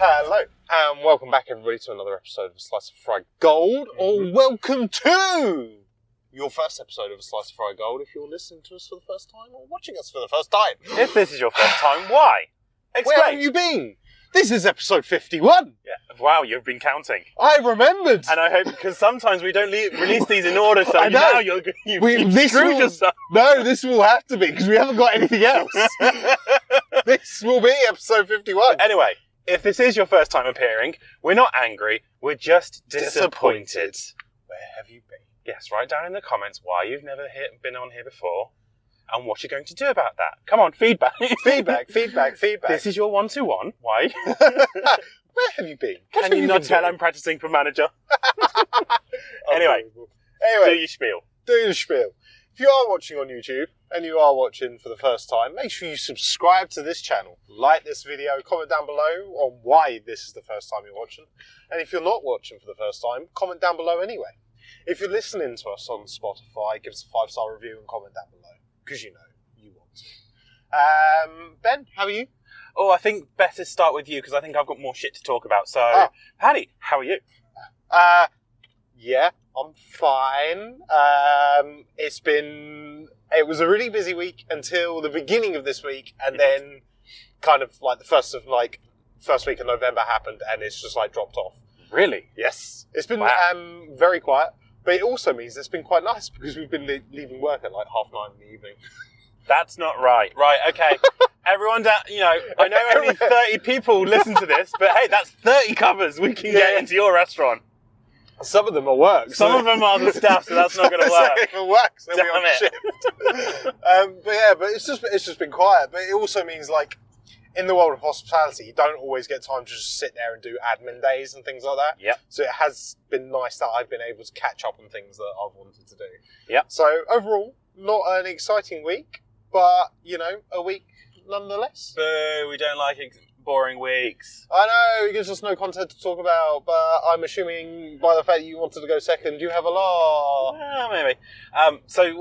Hello, and welcome back everybody to another episode of A Slice of Fried Gold, or welcome to your first episode of A Slice of Fried Gold if you're listening to us for the first time or watching us for the first time. If this is your first time, why? Explain. Where have you been? This is episode 51. Yeah. Wow, you've been counting. I remembered. And I hope, because sometimes we don't release these in order, so now you've screwed yourself. No, this will have to be, because we haven't got anything else. This will be episode 51. But anyway, if this is your first time appearing, we're not angry, we're just disappointed. Where have you been? Yes, write down in the comments why you've never been on here before, and what you're going to do about that. Come on, feedback. Feedback. This is your 1-to-1. Why? Where have you been? Can you not tell I'm practicing for manager? Anyway, do your spiel. Do your spiel. If you are watching on YouTube, and you are watching for the first time, make sure you subscribe to this channel. Like this video, comment down below on why this is the first time you're watching. And if you're not watching for the first time, comment down below anyway. If you're listening to us on Spotify, give us a 5-star review and comment down below. Because you know you want to. Ben, how are you? Oh, I think better start with you because I think I've got more shit to talk about. So, Paddy, how are you? Yeah, I'm fine. It was a really busy week until the beginning of this week, and then kind of like the first week of November happened, and it's just like dropped off. Really? Yes. It's been very quiet. But it also means it's been quite nice because we've been leaving work at like 9:30 in the evening. That's not right. Right, okay. Everyone down, I know only 30 people listen to this, but hey, that's 30 covers we can get into your restaurant. Some of them are work. Some of them are the staff, so that's not going to work. If it works, then we're on shift. But it's just been quiet. But it also means like, in the world of hospitality, you don't always get time to just sit there and do admin days and things like that. Yep. So it has been nice that I've been able to catch up on things that I've wanted to do. Yep. So overall, not an exciting week, but, a week nonetheless. Boo, we don't like boring weeks. I know, it gives us no content to talk about, but I'm assuming by the fact that you wanted to go second, you have a lot. Maybe. I'm trying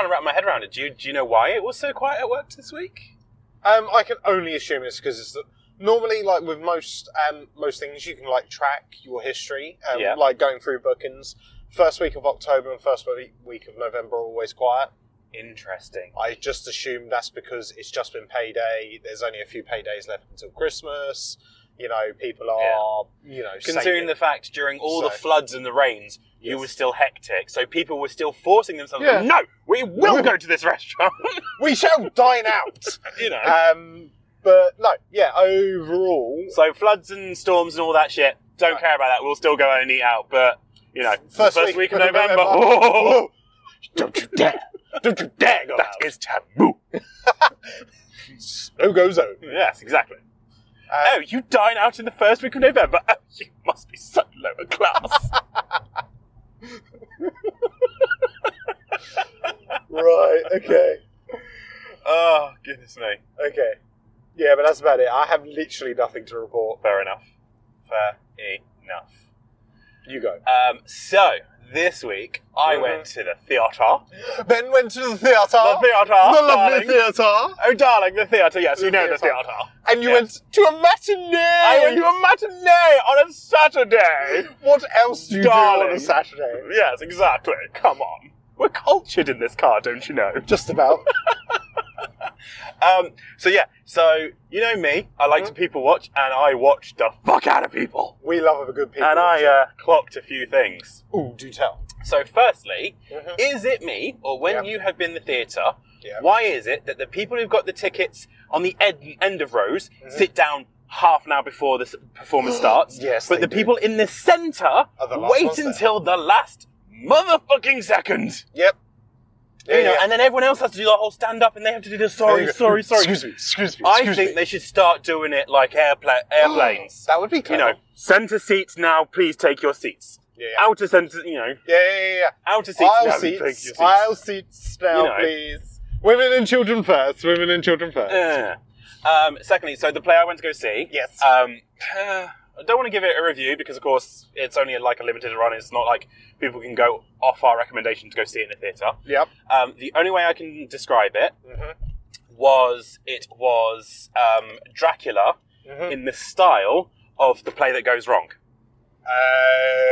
to wrap my head around it. Do you know why it was so quiet at work this week? I can only assume it's because normally, like with most things, you can like track your history, like going through bookings. First week of October and first week of November are always quiet. Interesting. I just assume that's because it's just been payday. There's only a few paydays left until Christmas. People are, considering the fact during all the floods and the rains, you were still hectic, so people were still forcing themselves. Yeah. No, we will go to this restaurant. We shall dine out. But no, overall. So floods and storms and all that shit. Don't care about that. We'll still go and eat out. But first week of November. Oh, don't you dare! Don't you dare go out. That is taboo. No-go zone. Yes, exactly. You dine out in the first week of November? Oh, you must be so lower class. Right, okay. Oh, goodness me. Okay. Yeah, but that's about it. I have literally nothing to report. Fair enough. You go. So, this week, I went to the theatre. Ben went to the theatre. The theatre. The lovely theatre. Oh, darling, the theatre. Yes, you know the theatre. And you went to a matinee. I went to a matinee on a Saturday. What else do you do on a Saturday? Yes, exactly. Come on. We're cultured in this car, don't you know? Just about. So you know me, I like to people watch, and I watch the fuck out of people. We love a good people and watch. I clocked a few things. Ooh, do tell. So firstly, is it me, or when you have been in the theatre, why is it that the people who've got the tickets on the end of rows sit down half an hour before the performance starts, but the people in the centre wait until the last motherfucking second? Yep. And then everyone else has to do the whole stand-up, and they have to do the sorry. Excuse me. I think they should start doing it like airplanes. That would be clever. Centre seats now, please take your seats. Outer centre, Outer seats Aisle now, seats. take your seats. Aisle seats now, please. Women and children first. Secondly, so the play I went to go see. Yes. I don't want to give it a review because, of course, it's only like a limited run. It's not like people can go off our recommendation to go see it in a theatre. Yep. The only way I can describe it was Dracula in the style of The Play That Goes Wrong.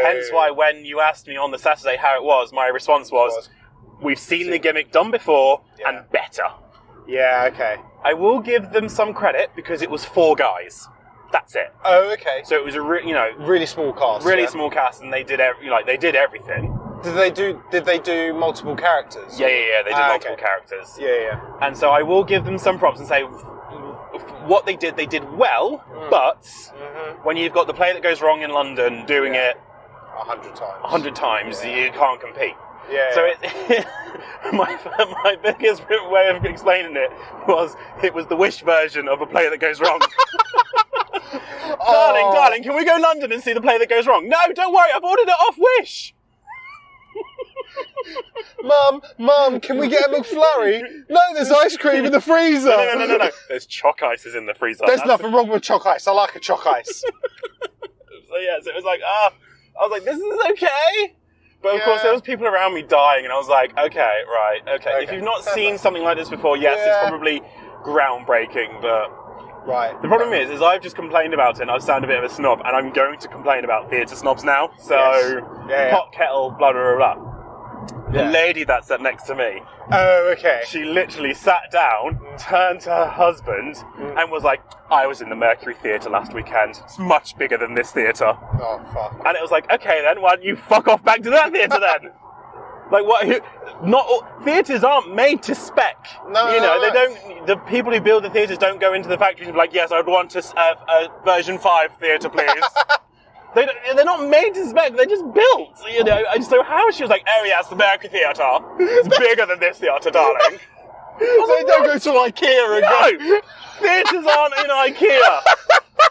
Hence why when you asked me on the Saturday how it was, my response was, we've seen the gimmick done before and better. Yeah, okay. I will give them some credit because it was 4 guys. That's it. Oh, okay. So it was a really small cast. Really small cast, and they did everything. Did they do multiple characters? Yeah. They did multiple characters. Yeah. And so I will give them some props and say what they did well. But when you've got The Play That Goes Wrong in London doing it 100 times, you can't compete. Yeah. So my biggest way of explaining it was the Wish version of A Play That Goes Wrong. Darling, can we go London and see The Play That Goes Wrong? No, don't worry, I've ordered it off Wish. Mum, can we get a McFlurry? No, there's ice cream in the freezer. No. There's choc ices in the freezer. There's nothing wrong with choc ice. I like a choc ice. So it was like, I was like, this is okay. But of course, there was people around me dying, and I was like, okay. If you've not seen something like this before, yes, it's probably groundbreaking, but... Right. The problem is I've just complained about it, and I've sounded a bit of a snob, and I'm going to complain about theatre snobs now. So, pot, kettle, blah, blah, blah, blah. The lady that sat next to me. Oh, okay. She literally sat down, turned to her husband, and was like, I was in the Mercury Theatre last weekend. It's much bigger than this theatre. Oh, fuck. And it was like, okay then, why don't you fuck off back to that theatre then? Like, what? Not all theatres aren't made to spec. No, they don't. The people who build the theatres don't go into the factories and be like, yes, I'd want a version 5 theatre, please. They're not made to spec. They're just built. So how she was like, oh yes, the Mercury Theatre. It's bigger than this theatre, darling. They don't go to IKEA and go. Theatres aren't in IKEA.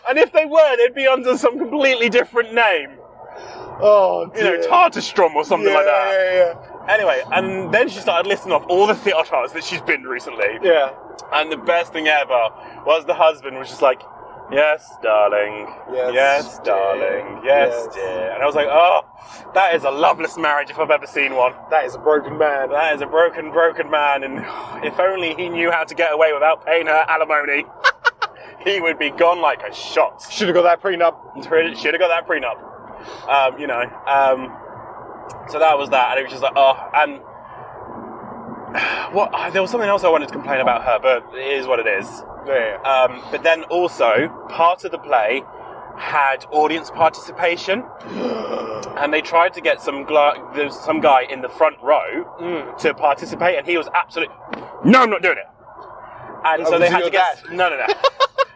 And if they were, they'd be under some completely different name. Oh, dear. Tartastrom or something like that. Yeah. Anyway, and then she started listing off all the theatres that she's been recently. Yeah. And the best thing ever was the husband was just like, yes, darling. Yes, darling. Yes, dear. And I was like, oh, that is a loveless marriage if I've ever seen one. That is a broken man. That is a broken man. And if only he knew how to get away without paying her alimony, he would be gone like a shot. Should have got that prenup. Should have got that prenup. So that was that, and it was just like, and there was something else I wanted to complain about her, but it is what it is. Yeah. But then also, part of the play had audience participation, and they tried to get some guy in the front row to participate, and he was absolutely, no, I'm not doing it. And so they had to get no.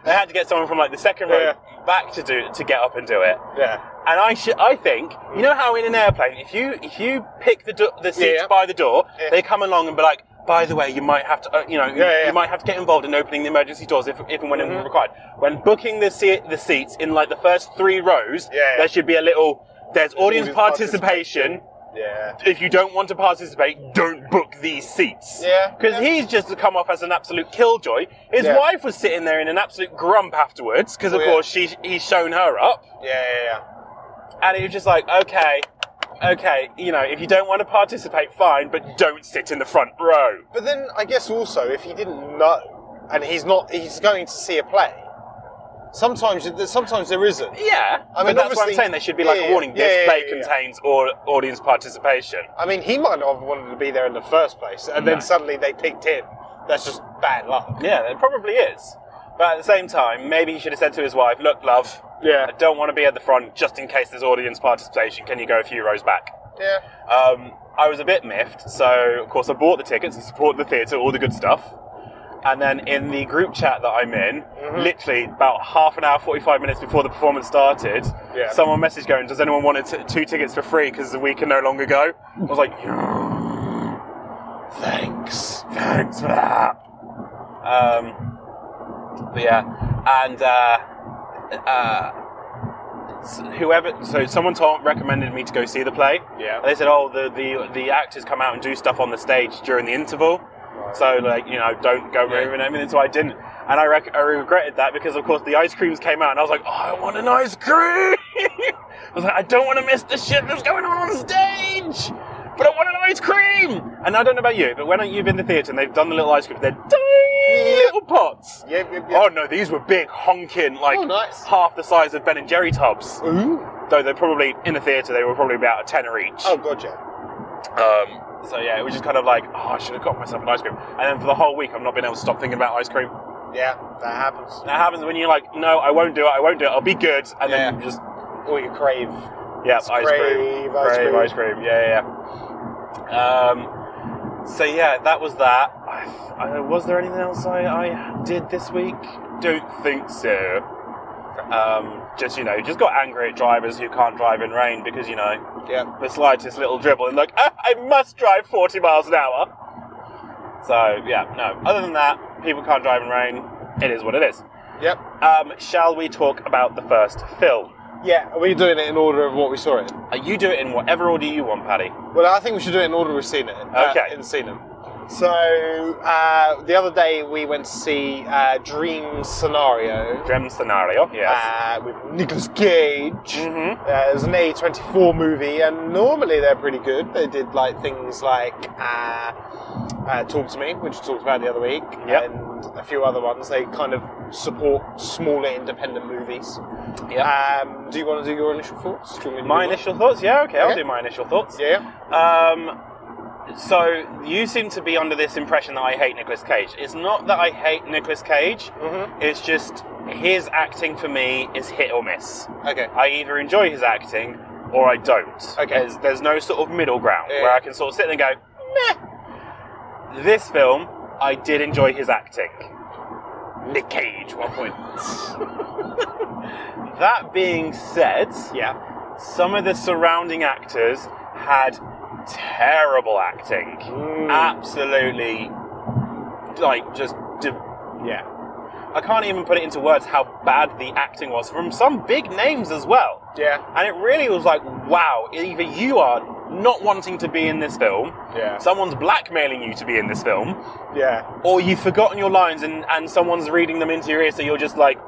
They had to get someone from like the second row back to get up and do it. Yeah. And I think, you know how in an airplane, if you pick the seats by the door, they come along and be like, by the way, you might have to, you might have to get involved in opening the emergency doors if and when required. When booking the seats in like the first 3 rows, there should be there's audience participation. Yeah. If you don't want to participate, don't book these seats. Yeah. Because he's just come off as an absolute killjoy. His wife was sitting there in an absolute grump afterwards, because of course he's shown her up. Yeah. And it was just like, okay, if you don't want to participate, fine, but don't sit in the front row. But then I guess also if he didn't know, and he's going to see a play. Sometimes there isn't. Yeah, I mean, that's what I'm saying. There should be like a warning. This play contains audience participation. I mean, he might not have wanted to be there in the first place, and then suddenly they picked him. That's just bad luck. Yeah, it probably is. But at the same time, maybe he should have said to his wife, look, love, I don't want to be at the front just in case there's audience participation. Can you go a few rows back? Yeah. I was a bit miffed, so of course I bought the tickets and supported the theatre, all the good stuff. And then in the group chat that I'm in, literally about half an hour, 45 minutes before the performance started, someone messaged going, does anyone want 2 tickets for free because we can no longer go? I was like, thanks for that. But yeah, and someone recommended me to go see the play. Yeah. And they said, the actors come out and do stuff on the stage during the interval. So, don't go moving and everything. So I didn't. And I regretted that because, of course, the ice creams came out. And I was like, oh, I want an ice cream. I was like, I don't want to miss the shit that's going on stage. But I want an ice cream. And I don't know about you, but when you've been in the theatre and they've done the little ice creams, they're tiny little pots. Yeah, yeah, yeah. Oh no, these were big, honking, like nice. half the size of Ben and Jerry tubs. Ooh. Though they're probably, in the theatre, they were probably about a tenner each. Oh, God, yeah. So yeah, it was just kind of like, I should have got myself an ice cream. And then for the whole week, I've not been able to stop thinking about ice cream. Yeah, that happens. That happens when you're like, no, I won't do it, I'll be good. And then you just... Or you crave. Yeah, ice cream. Yeah. So yeah, that was that. Was there anything else I did this week? Don't think so. Just got angry at drivers who can't drive in rain because, the slightest little dribble and like, I must drive 40 miles an hour. So, yeah, no. Other than that, people can't drive in rain. It is what it is. Yep. Shall we talk about the first film? Yeah, are we doing it in order of what we saw it in? You do it in whatever order you want, Paddy. Well, I think we should do it in order we've seen it. Seen them. So, the other day we went to see Dream Scenario. Dream Scenario, yes. With Nicolas Cage. Mm-hmm. It was an A24 movie, and normally they're pretty good. They did things like Talk to Me, which we talked about the other week, and a few other ones. They kind of support smaller independent movies. Yeah. Do you want to do your initial thoughts? My initial thoughts? Yeah, okay, I'll do my initial thoughts. Yeah. So, you seem to be under this impression that I hate Nicolas Cage. It's not that I hate Nicolas Cage, it's just his acting for me is hit or miss. Okay. I either enjoy his acting or I don't. Okay. There's no sort of middle ground where I can sort of sit there and go, meh. This film, I did enjoy his acting. Nick Cage, 1 point. That being said, some of the surrounding actors had terrible acting. Absolutely, I can't even put it into words how bad the acting was from some big names as well. Yeah. And it really was like, wow, either you are not wanting to be in this film, someone's blackmailing you to be in this film, or you've forgotten your lines and someone's reading them into your ear, so you're just like,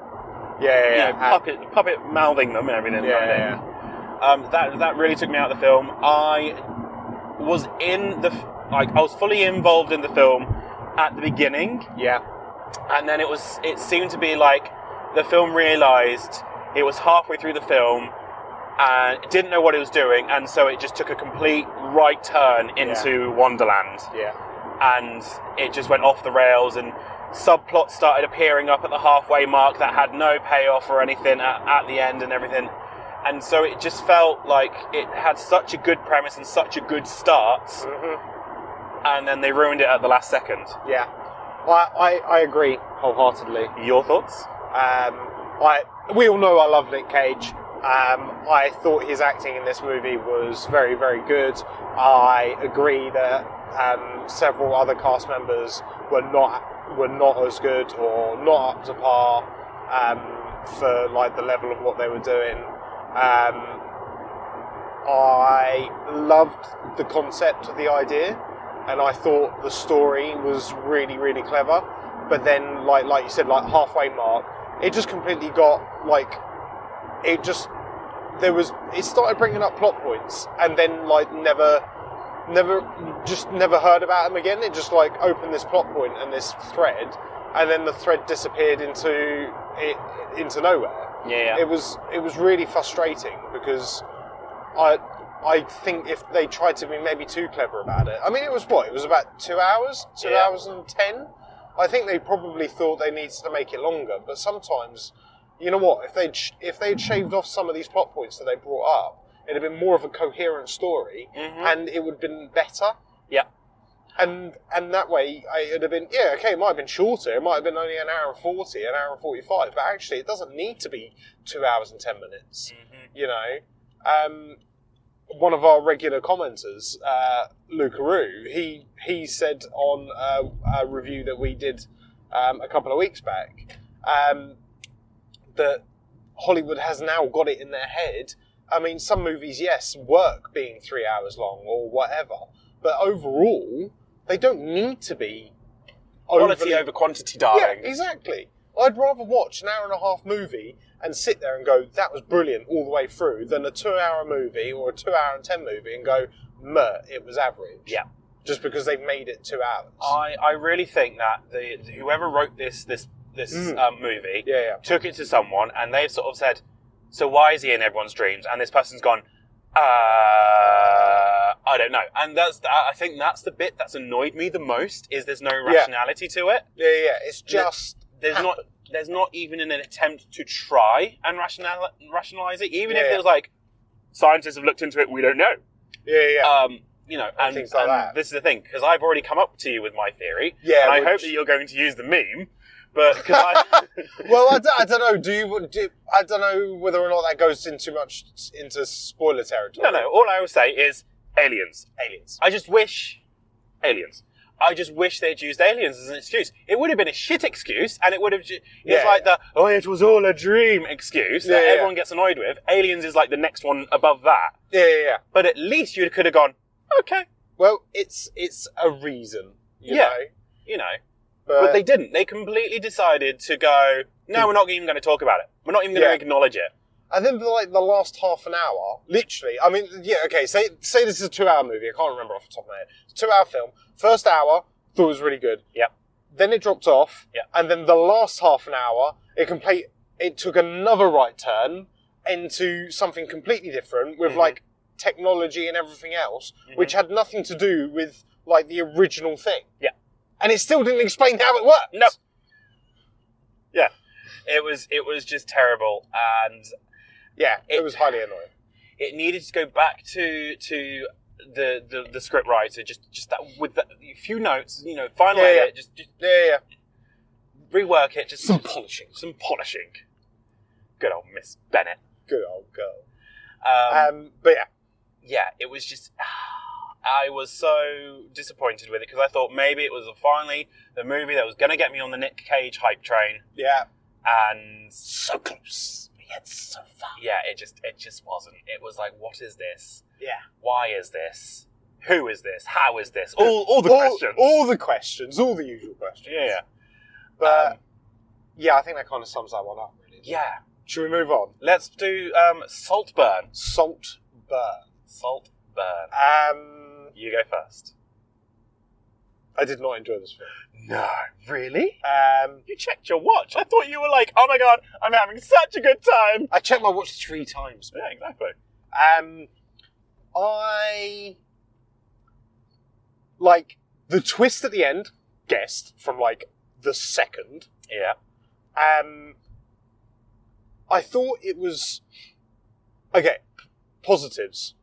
puppet mouthing them and everything. That really took me out of the film. I was I was fully involved in the film at the beginning. Yeah. And then it seemed to be like the film realised it was halfway through the film and it didn't know what it was doing, and so it just took a complete right turn into Wonderland. Yeah. And it just went off the rails, and subplots started appearing up at the halfway mark that had no payoff or anything at the end and everything. And so it just felt like it had such a good premise and such a good start, and then they ruined it at the last second. Yeah, I agree wholeheartedly. Your thoughts? We all know I love Nick Cage. I thought his acting in this movie was very, very good. I agree that several other cast members were not as good or not up to par for the level of what they were doing. I loved the concept of the idea, and I thought the story was really, really clever. But then, like you said, halfway mark, it just completely got it started bringing up plot points, and then never heard about them again. It just opened this plot point and this thread, and then the thread disappeared into nowhere. Yeah. It was really frustrating because I think if they tried to be maybe too clever about it. I mean, it was about 2 hours, 2 hours and 10. I think they probably thought they needed to make it longer, but sometimes, you know what? If they'd shaved off some of these plot points that they brought up, it'd have been more of a coherent story, and it would have been better. Yeah. And that way, it'd have been, it might have been shorter. It might have been only an hour and 40, an hour and 45. But actually, it doesn't need to be 2 hours and 10 minutes. You know? One of our regular commenters, Lucaroo, he said on a review that we did a couple of weeks back that Hollywood has now got it in their head. I mean, some movies, yes, work being 3 hours long or whatever. But overall, they don't need to be quality over quantity, darling. Yeah, exactly. I'd rather watch an hour and a half movie and sit there and go, that was brilliant all the way through, than a 2 hour movie or a 2 hour and 10 movie and go, it was average. Yeah. just because they've made it 2 hours. I really think that whoever wrote this movie took it to someone and they've sort of said, so why is he in everyone's dreams? And this person's gone, I don't know. And I think that's the bit that's annoyed me the most, is there's no rationality to it. Yeah. It's just... There's not even an attempt to try and rationalize it, even if it was like, scientists have looked into it, we don't know. Yeah. And things like that. This is the thing, because I've already come up to you with my theory, and I hope that you're going to use the meme, but... Well, I don't know. I don't know whether or not that goes into spoiler territory. No. All I will say is aliens. I just wish they'd used aliens as an excuse. It would have been a shit excuse, and it would have... It's like it was all a dream excuse that everyone gets annoyed with. Aliens is like the next one above that. Yeah. But at least you could have gone, okay. Well, it's a reason, you know. But they didn't. They completely decided to go, no, we're not even going to talk about it. We're not even going to acknowledge it. And then for the last half an hour, literally, I mean, okay, say this is a 2-hour movie. I can't remember off the top of my head. It's a 2-hour film. First hour, thought it was really good. Yep. Then it dropped off. Yep. And then the last half an hour, it took another right turn into something completely different with technology and everything else, which had nothing to do with the original thing. Yeah. And it still didn't explain how it worked. No. Yeah. It was just terrible, and it was highly annoying. It needed to go back to the script writer, just that with a few notes, final edit, just rework it, just some polishing. Good old Miss Bennett. Good old girl. But it was just... I was so disappointed with it, because I thought maybe it was finally the movie that was going to get me on the Nick Cage hype train. Yeah. And... so close, yet so far. Yeah, it just wasn't. It was like, what is this? Yeah. Why is this? Who is this? How is this? All the questions. All the questions. All the usual questions. Yeah. But, I think that kind of sums that one up, really. Yeah. Should we move on? Let's do Saltburn. Saltburn. You go first. I did not enjoy this film. No, really? You checked your watch. I thought you were like, oh my god, I'm having such a good time. I checked my watch 3 times. Yeah, exactly. I the twist at the end, guessed from the second. Yeah. I thought it was positives.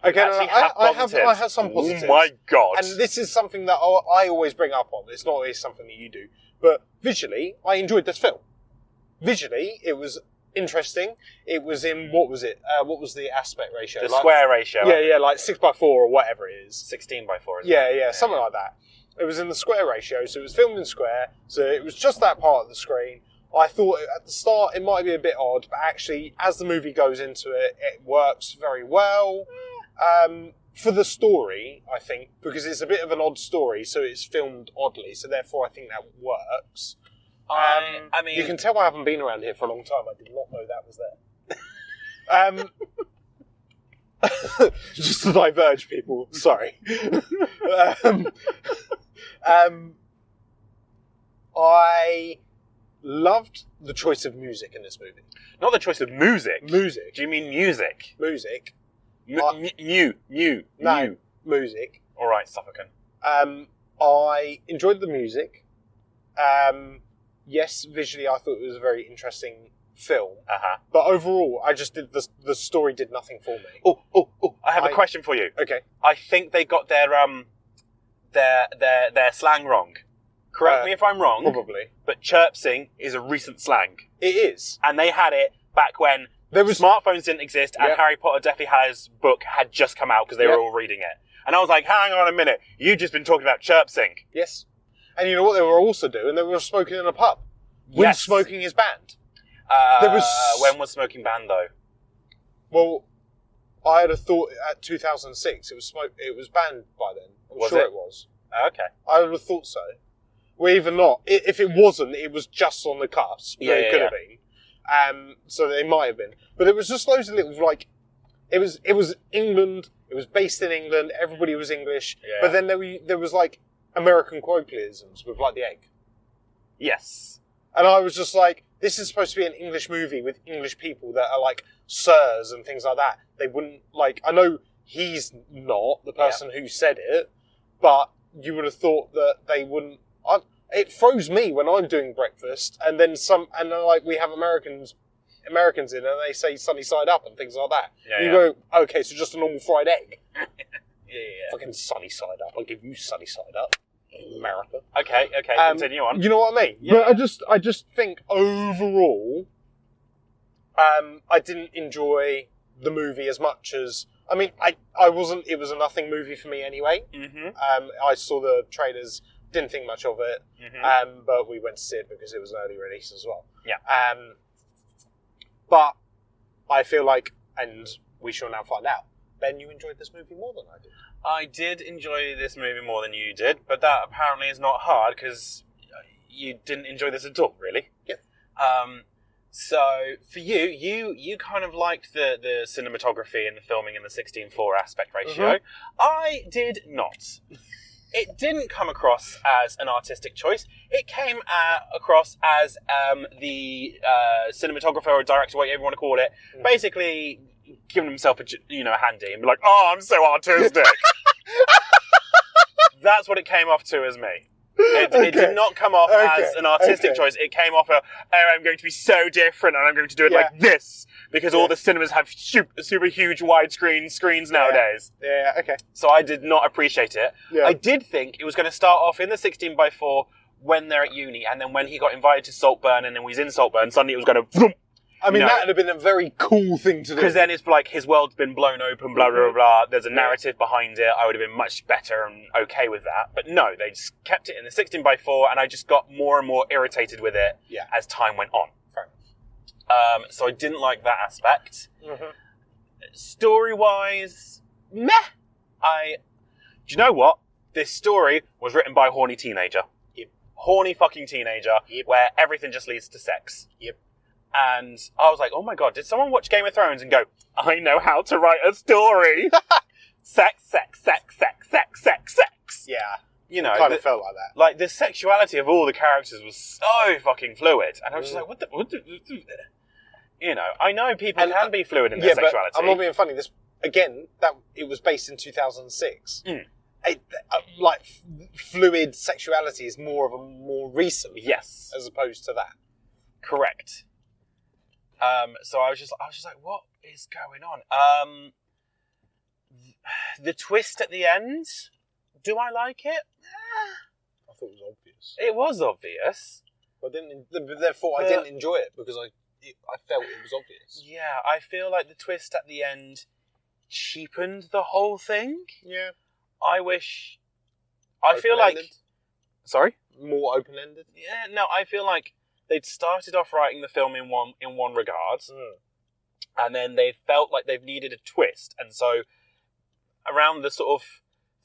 Again, I have some positives. Oh my god! And this is something that I always bring up on. It's not always something that you do, but visually, I enjoyed this film. Visually, it was interesting. It was in what was it? What was the aspect ratio? The square ratio. Yeah, 6:4 or whatever it is. 16:4. Yeah, something like that. It was in the square ratio, so it was filmed in square. So it was just that part of the screen. I thought at the start it might be a bit odd, but actually, as the movie goes into it, it works very well. For the story, I think, because it's a bit of an odd story, so it's filmed oddly, so therefore I think that works. I mean... You can tell I haven't been around here for a long time. I did not know that was there. Just to diverge people, sorry. I loved the choice of music in this movie. Not the choice of music. Music. Do you mean music? Music. No, music. All right, Suffolkin. I enjoyed the music. Yes, visually I thought it was a very interesting film. But overall, I just did the story did nothing for me. Oh! I have a question for you. Okay. I think they got their slang wrong. Correct me if I'm wrong. Probably. But chirpsing is a recent slang. It is. And they had it back when smartphones didn't exist, and Harry Potter Deathly Hallows book had just come out because they were all reading it. And I was like, hang on a minute, you've just been talking about chirpsing. Yes. And you know what they were also doing? They were smoking in a pub. When smoking is banned. When was smoking banned, though? Well, I had a thought at 2006 it was banned by then. I'm sure it was. Okay. I would have thought so. Well, even not. If it wasn't, it was just on the cusp. It could have been. So they might have been. But it was just loads of little, it was England, it It was based in England. Everybody was English. Yeah. But then there was like American colloquialisms with like the egg. Yes. And I was just like, this is supposed to be an English movie with English people that are like sirs and things like that. They wouldn't like. I know he's not the person who said it, but you would have thought that they wouldn't. It throws me when I'm doing breakfast, and then like we have Americans in, and they say sunny side up and things like that. Yeah, and you go, okay, so just a normal fried egg. Yeah. Fucking sunny side up. I'll give you sunny side up, America. Okay, continue on. You know what I mean? Yeah. But I just think overall, I didn't enjoy the movie as much as. I mean, I wasn't. It was a nothing movie for me anyway. Mm-hmm. I saw the trailers. Didn't think much of it, but we went to see it because it was an early release as well. Yeah. But I feel like, and we shall now find out, Ben, you enjoyed this movie more than I did. I did enjoy this movie more than you did, but that apparently is not hard because you didn't enjoy this at all, really. Yeah. So for you kind of liked the cinematography and the filming and the 16:4 aspect ratio. Mm-hmm. I did not. It didn't come across as an artistic choice. It came across as the cinematographer or director, whatever you want to call it, basically giving himself a handy and be like, "Oh, I'm so artistic." That's what it came off to as me. It did not come off as an artistic choice. It came off I'm going to be so different and I'm going to do it like this because all the cinemas have super huge widescreen screens nowadays. Yeah, okay. So I did not appreciate it. Yeah. I did think it was going to start off in the 16:4 when they're at uni, and then when he got invited to Saltburn and then he's in Saltburn, suddenly it was going to... I mean, that would have been a very cool thing to do. Because then it's like his world's been blown open, blah, blah, blah. There's a narrative behind it. I would have been much better and okay with that. But no, they just kept it in the 16:4, and I just got more and more irritated with it as time went on. Fair enough. So I didn't like that aspect. Mm-hmm. Story-wise, meh. Do you know what? This story was written by a horny teenager. Yep. Horny fucking teenager, where everything just leads to sex. Yep. And I was like, oh my god, did someone watch Game of Thrones and go, I know how to write a story? Sex, sex, sex, sex, sex, sex, sex. Yeah. You know, kind of felt like that. Like, the sexuality of all the characters was so fucking fluid. And I was just like, what the... You know, I know people can be fluid in their sexuality. But I'm not being funny. This, again, it was based in 2006. Fluid sexuality is more recent. Yes. As opposed to that. Correct. So I was just like, what is going on? The twist at the end, do I like it? I thought it was obvious. It was obvious. Therefore, I didn't enjoy it because I felt it was obvious. Yeah, I feel like the twist at the end cheapened the whole thing. Yeah. I feel like... Sorry? More open-ended? Yeah, no, I feel like they'd started off writing the film in one regard, and then they felt like they've needed a twist, and so around the sort of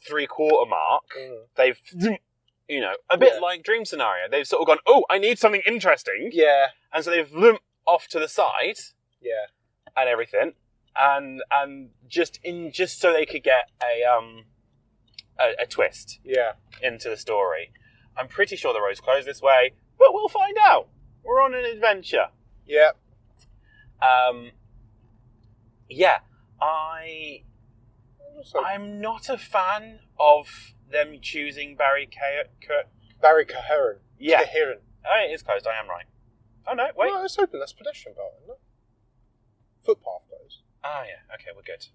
3/4 mark, they've, a bit like Dream Scenario, they've sort of gone, oh, I need something interesting, and so they've off to the side, and everything, and just so they could get a twist, into the story. I'm pretty sure the road's closed this way. But we'll find out. We're on an adventure. Yeah. I'm not a fan of them choosing Barry Caheron. Yeah. Caheron. Oh, it is closed. I am right. Oh, no, wait. No, it's open. That's pedestrian belt, isn't it? Footpath closed. Ah, yeah. Okay, we're good.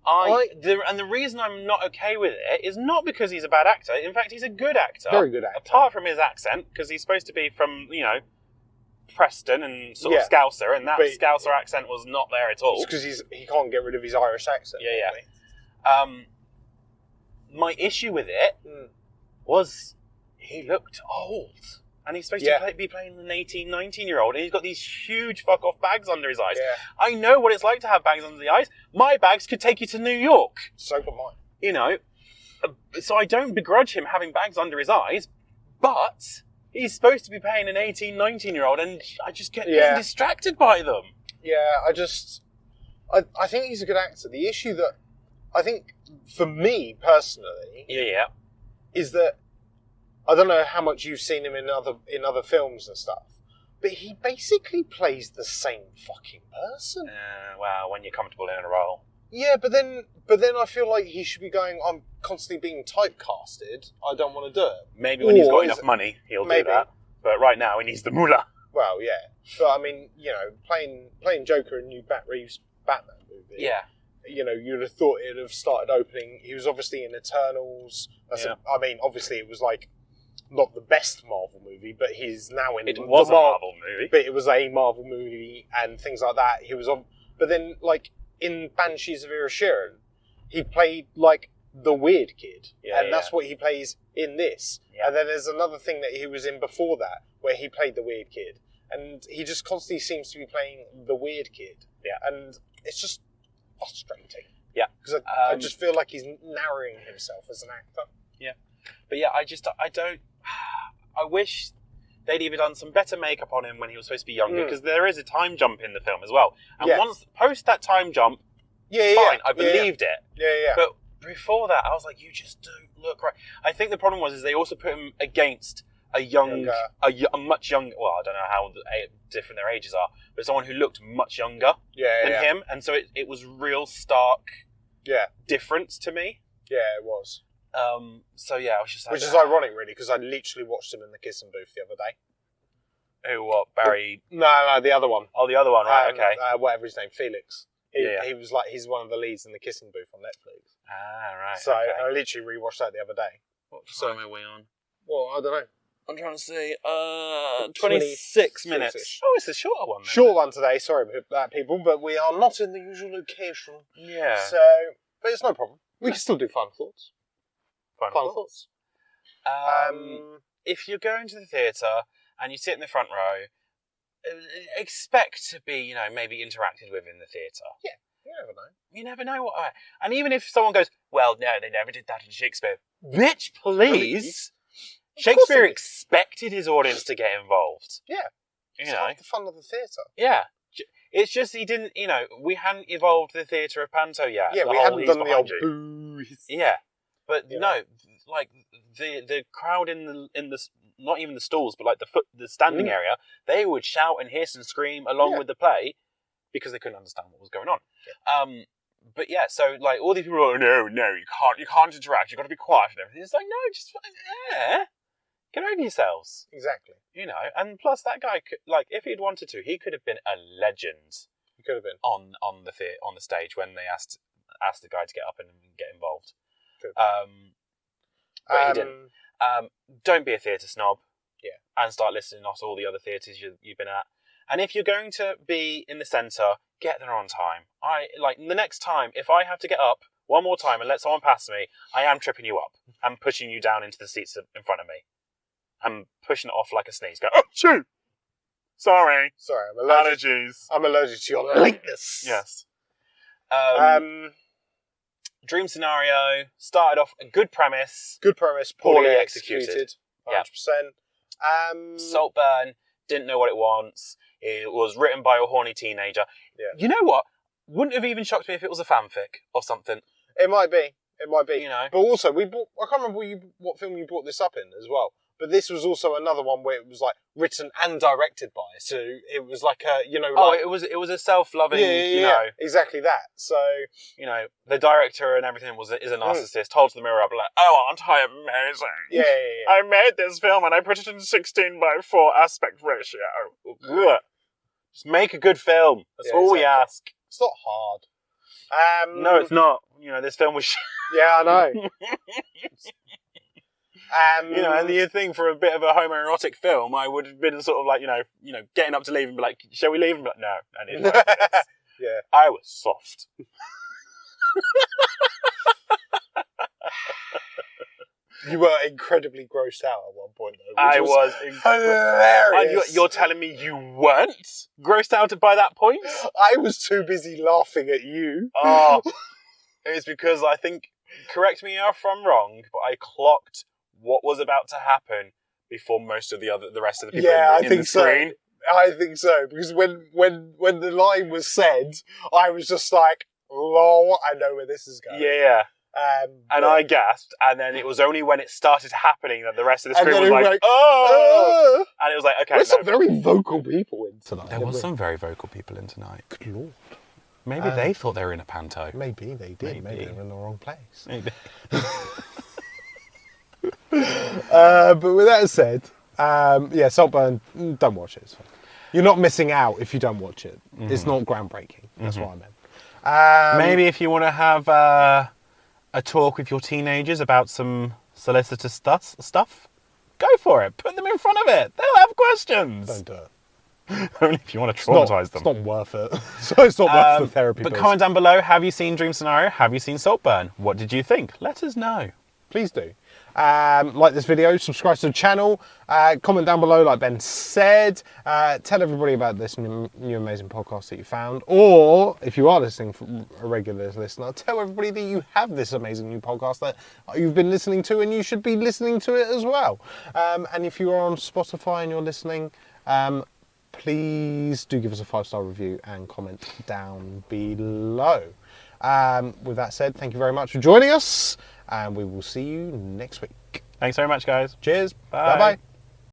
And the reason I'm not okay with it is not because he's a bad actor. In fact, he's a good actor. Very good actor. Apart from his accent, because he's supposed to be from, Preston and sort of Scouser, and that Scouser accent was not there at all. It's because he can't get rid of his Irish accent. Yeah. My issue with it was he looked old. And he's supposed to be playing an 18, 19-year-old, and he's got these huge fuck-off bags under his eyes. Yeah. I know what it's like to have bags under the eyes. My bags could take you to New York. So could mine. So I don't begrudge him having bags under his eyes, but he's supposed to be playing an 18, 19-year-old, and I just get distracted by them. Yeah, I think he's a good actor. The issue that I think for me personally, Yeah. is that I don't know how much you've seen him in other films and stuff, but he basically plays the same fucking person. Well, when you're comfortable in a role. Yeah, but then I feel like he should be going, I'm constantly being typecasted, I don't want to do it. Maybe when he's got enough money, he'll do that. But right now, he needs the moolah. Well, yeah. But, I mean, you know, playing Joker in new Matt Reeves' Batman movie. Yeah. You know, you'd have thought it'd have started opening. He was obviously in Eternals. I mean, obviously it was like, not the best Marvel movie, but he's now in... It was a Marvel movie. But it was a Marvel movie and things like that. He was on... But then, like... in Banshees of Inisherin, he played like the weird kid, and that's what he plays in this. Yeah. And then there's another thing that he was in before that, where he played the weird kid, and he just constantly seems to be playing the weird kid. Yeah, and it's just frustrating. Yeah, because I just feel like he's narrowing himself as an actor. Yeah, but yeah, I don't. I wish they'd either done some better makeup on him when he was supposed to be younger, because there is a time jump in the film as well. And once post that time jump, fine, I believed it. Yeah. But before that, I was like, you just don't look right. I think the problem is they also put him against a much younger. Well, I don't know how different their ages are, but someone who looked much younger than him, and so it was real stark difference to me. Yeah, it was. So yeah, I was just like... Which is ironic, really, because I literally watched him in the kissing booth the other day. Who, what, Barry? No, the other one. Oh, the other one, right, okay. Whatever his name, Felix. He was like, he's one of the leads in the kissing booth on Netflix. Ah, right, so I literally rewatched that the other day. What time are we on? Well, I don't know. I'm trying to see, 26 minutes. Oh, it's a shorter one then. Short one today, sorry about that, people, but we are not in the usual location. Yeah. So, but it's no problem. We can still do final thoughts. Final thoughts. If you're going to the theatre and you sit in the front row, expect to be, maybe interacted with in the theatre. Yeah, you never know. You never know what. And even if someone goes, well, no, they never did that in Shakespeare. Bitch, please. Shakespeare expected his audience to get involved. Yeah. It's half the fun of the theatre. Yeah. It's just he didn't, we hadn't evolved the theatre of Panto yet. Yeah, we hadn't done the old boos. Yeah. But no, like the crowd in the not even the stalls, but like the standing area, they would shout and hiss and scream along with the play because they couldn't understand what was going on. Yeah. But yeah, so like all these people are like, no, you can't interact. You've got to be quiet and everything. It's like, no, just get over yourselves. Exactly. And plus that guy could, like, if he'd wanted to, he could have been a legend. He could have been on the stage when they asked the guy to get up and get involved. But he didn't. Don't be a theatre snob. Yeah. And start listening to all the other theatres you've been at. And if you're going to be in the centre, get there on time. The next time, if I have to get up one more time and let someone pass me, I am tripping you up and pushing you down into the seats in front of me. I'm pushing it off like a sneeze. Go, oh, shoot! Sorry, I'm allergic. Allergies. I'm allergic to your lateness. Yes. Dream Scenario started off a good premise. Poorly executed. 100%. Saltburn, didn't know what it wants. It was written by a horny teenager. Yeah. You know what? Wouldn't have even shocked me if it was a fanfic or something. It might be. But also, I can't remember what film you brought this up in as well. But this was also another one where it was like written and directed by. So it was like a, it was a self-loving, exactly that. So, the director and everything is a narcissist. Holds the mirror up like, oh, aren't I amazing? Yeah. I made this film and I put it in 16:4 aspect ratio. Ugh. Just make a good film. That's all we ask. It's not hard. No, it's not. This film was... Yeah, I know. And the thing for a bit of a homoerotic film, I would have been sort of like, getting up to leave and be like, shall we leave? And be like, no, I need 5 minutes. Yeah. I was soft. You were incredibly grossed out at one point, though. I was hilarious. You're telling me you weren't grossed out by that point? I was too busy laughing at you. Oh, it's because I think, correct me if I'm wrong, but I clocked what was about to happen before most of the rest of the people in the screen. I think so, because when the line was said, I was just like, lol, I know where this is going. Yeah. And I gasped, and then it was only when it started happening that the rest of the screen was like, oh! And it was like, okay. There's some very vocal people in tonight. There was some very vocal people in tonight. Good lord. Maybe they thought they were in a panto. Maybe they did. Maybe they were in the wrong place. Maybe. But with that said, yeah, Saltburn, don't watch it. It's fine. You're not missing out if you don't watch it. Mm-hmm. It's not groundbreaking. That's what I meant. Maybe if you want to have a talk with your teenagers about some solicitor stuff, go for it. Put them in front of it. They'll have questions. Don't do it. Only if you want to traumatize them. It's not worth it. So it's not worth the therapy. But comment down below, have you seen Dream Scenario? Have you seen Saltburn? What did you think? Let us know. Please do. Like this video, subscribe to the channel, comment down below like Ben said, tell everybody about this new amazing podcast that you found, or if you are listening from a regular listener, tell everybody that you have this amazing new podcast that you've been listening to and you should be listening to it as well. And if you are on Spotify and you're listening, please do give us a 5-star review and comment down below. With that said, thank you very much for joining us, and we will see you next week. Thanks very much, guys. Cheers. Bye. Bye-bye.